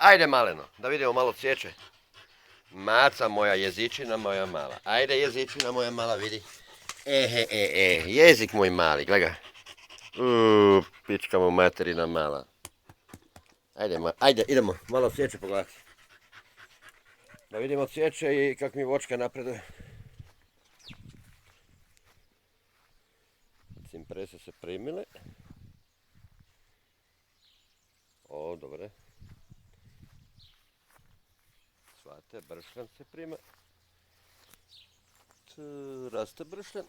Ajde maleno, da vidimo malo cvijeće. Maca moja, jezičina moja mala. Ajde jezičina moja mala, vidi. Jezik moj mali, gledaj ga. Pička mu materina mala. Ajde, idemo, malo cvijeće pogledati. Da vidimo cvijeće i kako mi vočka napreduje. Cimprese se primile. O, dobre. Svate, bršljan se prima. Raste bršljan.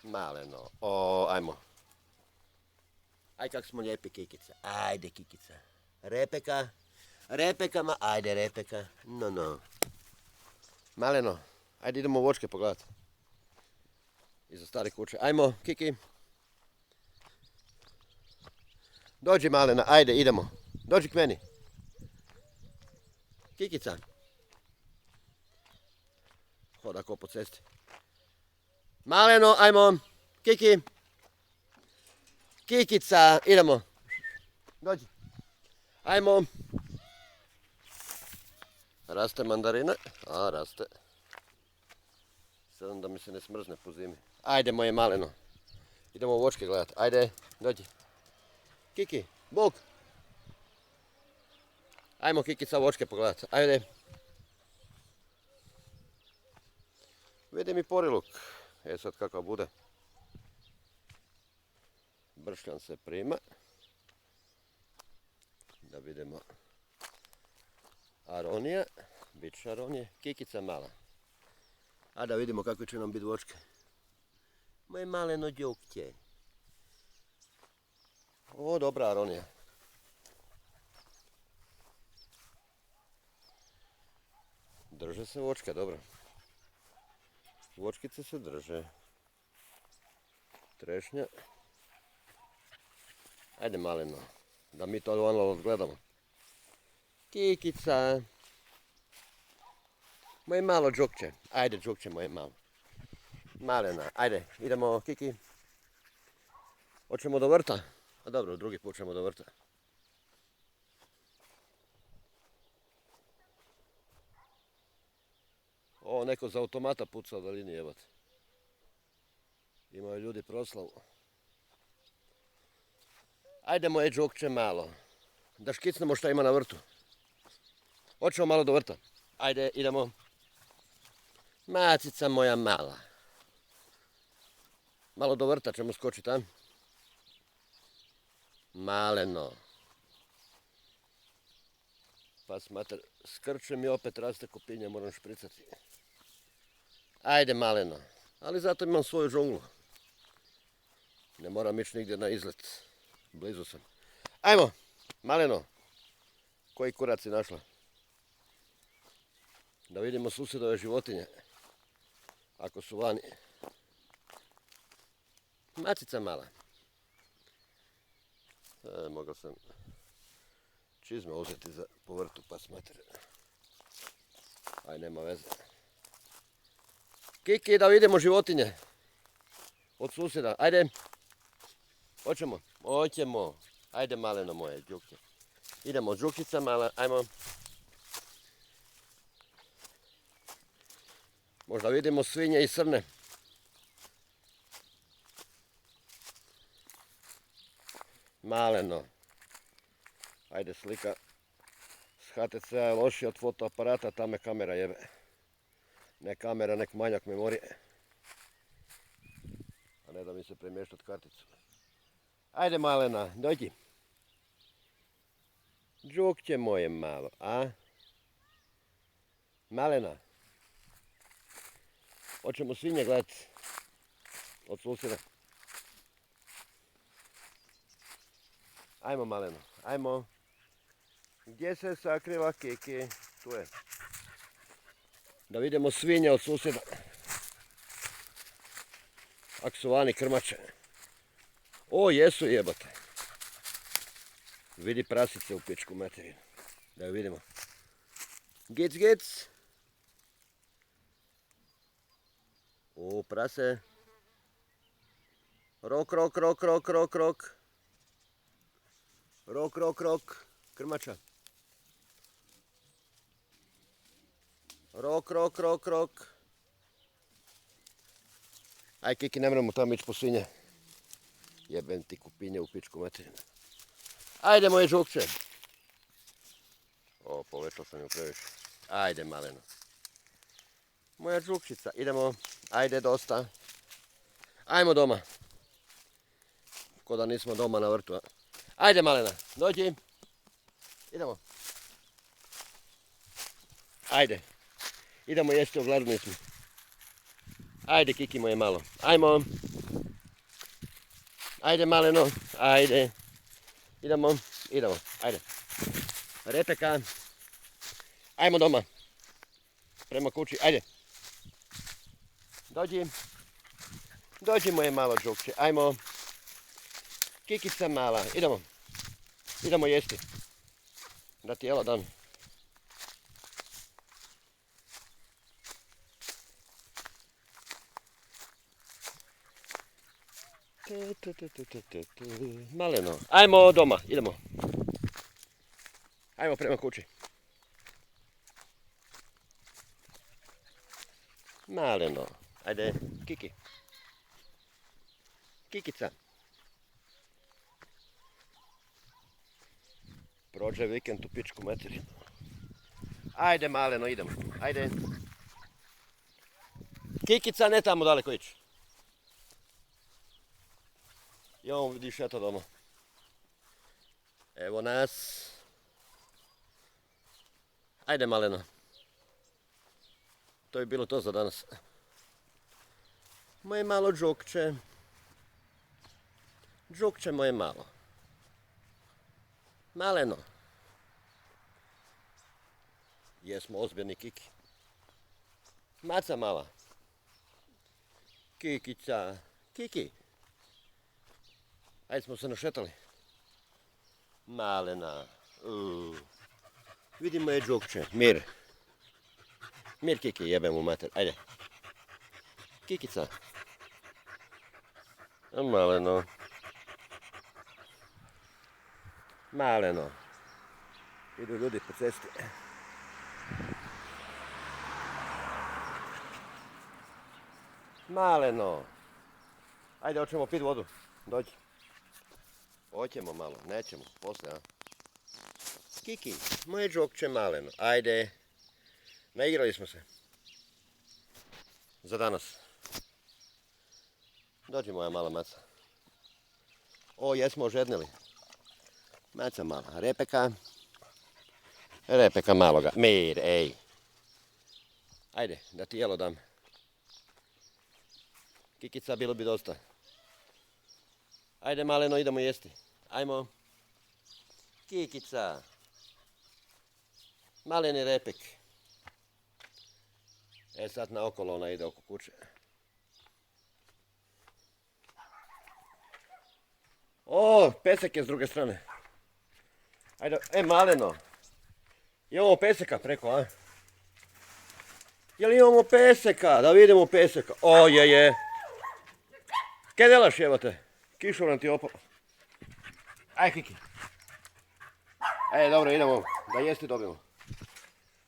Maleno. O, ajmo. Aj kak smo lijepi Kikica. Ajde Kikica. Repeka. Repeka, ajde Repeka. No. Maleno. Ajde idemo u vočke pogledati. Iza stare kuće. Ajmo Kiki. Dođi Malena, ajde idemo. Dođi k meni. Kikica. Hoda ko po cesti. Maleno, ajmo. Kiki. Kikica, idemo. Dođi. Ajmo. Raste mandarina. A, raste. Sedam da mi se ne smrzne po zimi. Ajde moje maleno. Idemo u vočke gledat. Ajde, dođi. Kiki, bok. Ajmo Kikica u vočke pogledat. Ajde. Vidi mi poriluk. Sad kakav bude. Bršljan se prima. Da vidimo. Aronija. Bit će aronije. Kikica mala. A da vidimo kako će nam biti vočke. Moje maleno đukće. O, dobra aronija. Drže se vočke, dobro. Vočkice se drže. Trešnja. Ajde maleno. Da mi to ono odgledamo. Kikica. Moje malo đukće. Ajde đukće moje malo. Malena. Ajde. Idemo Kiki. Hoćemo do vrta. A dobro, drugi put ćemo do vrta. O, neko za automata puca u dalini, jebate. Imaju ljudi proslavu. Ajde moje đukće malo. Da škicnemo šta ima na vrtu. Hoćemo malo do vrta. Ajde, idemo. Macica moja mala. Malo do vrta ćemo skočiti, a? Maleno. Pa smater, skrčem i opet raste kopinja, moram špricati. Ajde maleno. Ali zato imam svoju džunglu. Ne moram ići nigdje na izlet. Blizu sam. Ajmo, maleno. Koji kurac si našla? Da vidimo susjedove životinje. Ako su vani. Macica mala. Mogao sam čizme uzeti za povrtu pa smater. Aj, nema veze. Kiki, da vidimo životinje. Od susjeda. Ajde. Hoćemo? Hoćemo. Ajde maleno moje đukće. Idemo đukica mala. Ajmo. Možda vidimo svinje i srne. Maleno. Ajde slika s HTC-a je lošija od fotoaparata, ta me kamera jebe. Ne kamera, nek manjak memorije. A ne da mi se premještat karticu. Ajde malena, dođi. Đukće moje malo, a? Malena. Hoćemo svinje gledat od susjeda. Ajmo maleno, ajmo. Gdje se sakriva Kiki? Tu je. Da vidimo svinje od susjeda. Ak su vani krmače. O, jesu jebate. Vidi prasice u pičku materinu. Da ju vidimo. Gic. O, prase. Rok. Rok. Krmača. Rok. Aj, Kiki, ne moramo tamo ići po svinje. Jebem ti kupinje u pičku materinu. Ajde, moje žukče. O, povećao sam ju previše. Ajde, maleno. Moja žukčica. Idemo. Ajde, dosta. Ajmo doma. Ko da nismo doma na vrtu. Ajde, malena. Dođi. Idemo. Ajde. Idemo jesti, ogladni smo. Ajde, Kiki moje malo. Ajmo. Ajde, maleno. Ajde. Idemo. Ajde. Repeka. Ajmo doma. Prema kući. Ajde. Dođi. Dođi moje malo žukče. Ajmo. Kikica mala. Idemo. Idemo jesti. Da ti jelo dam. Maleno. Ajmo doma. Idemo. Ajmo prema kući. Maleno. Ajde. Kiki. Kikica. Prođe vikend u pičku materinu. Ajde, maleno, idemo. Ajde. Kikica, ne tamo daleko ići. I on vidiš eto doma. Evo nas. Ajde, maleno. To je bilo to za danas. Moje malo džukče. Džukče moje malo. Maleno. Jesmo ozbiljni, Kiki. Maca mala. Kikica. Kiki. Ajde smo se našetali. Malena. Vidimo je džukče. Mir. Mir, Kiki, jebem u mater. Ajde. Kikica. Maleno. Maleno. Idu ljudi po cesti. Maleno. Ajde, hoćemo pit vodu. Dođi. Hoćemo malo, nećemo. Poslije, a? Kiki, moje džokče maleno. Ajde. Naigrali smo se. Za danas. Dođi moja mala maca. O, jesmo ožednili. Maca mala. Repeka. Repeka maloga. Mir, ej. Ajde, da ti jelo dam. Kikica, bilo bi dosta. Ajde, maleno, idemo jesti. Ajmo. Kikica. Maleni repek. Sad naokolo ona ide oko kuće. O, pesek je s druge strane. Ajde, maleno. Imamo peseka preko, a? Jel imamo peseka? Da vidimo peseka. O, je. Kaj delaš, jebate? Kišu nam ti opao. Aj, Kiki. Dobro, idemo da jesti dobijemo.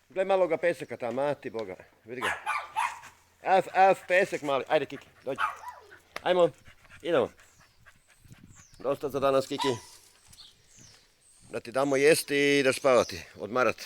Gle maloga peseka tam, mati boga. Vidi ga. Pesek mali. Ajde, Kiki, dođi. Ajmo, idemo. Dosta za danas, Kiki. Da ti damo jesti i da spavati, odmarati.